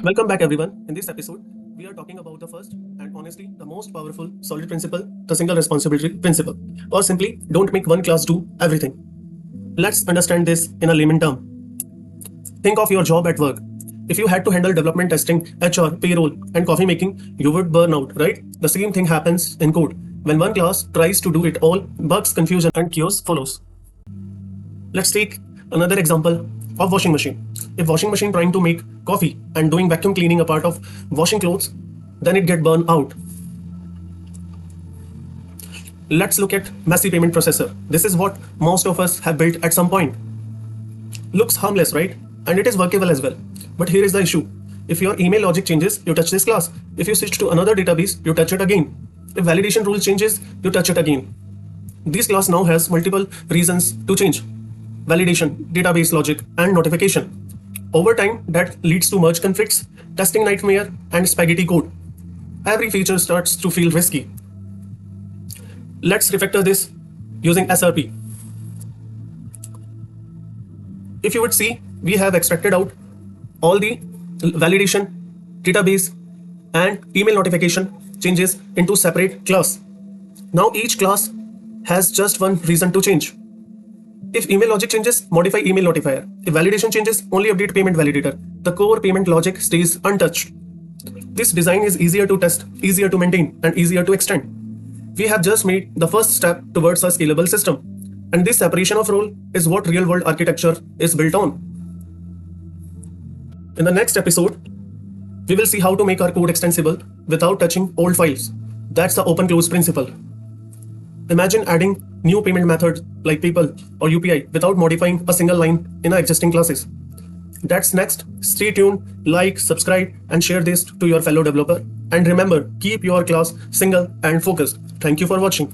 Welcome back, everyone. In this episode, we are talking about the first and honestly the most powerful solid principle, the single responsibility principle, or simply don't make one class do everything. Let's understand this in a layman term. Think of your job at work. If you had to handle development testing, HR, payroll, and coffee making, you would burn out, right? The same thing happens in code. When one class tries to do it all, bugs, confusion, and chaos follows. Let's take another example of washing machine. If washing machine trying to make coffee and doing vacuum cleaning a part of washing clothes, then it get burned out. Let's look at messy payment processor. This is what most of us have built at some point. Looks harmless, right? And it is workable as well. But here is the issue. If your email logic changes, you touch this class. If you switch to another database, you touch it again. If validation rule changes, you touch it again. This class now has multiple reasons to change. Validation, database logic, and notification. Over time, that leads to merge conflicts, testing nightmare, and spaghetti code. Every feature starts to feel risky. Let's refactor this using SRP. If you would see, we have extracted out all the validation, database, and email notification changes into separate class. Now each class has just one reason to change. If email logic changes, modify email notifier. If validation changes, only update payment validator. The core payment logic stays untouched. This design is easier to test, easier to maintain, and easier to extend. We have just made the first step towards a scalable system. And this separation of role is what real-world architecture is built on. In the next episode, we will see how to make our code extensible without touching old files. That's the open-close principle. Imagine adding new payment methods like PayPal or UPI without modifying a single line in our existing classes. That's next. Stay tuned, like, subscribe, and share this to your fellow developer. And remember, keep your class single and focused. Thank you for watching.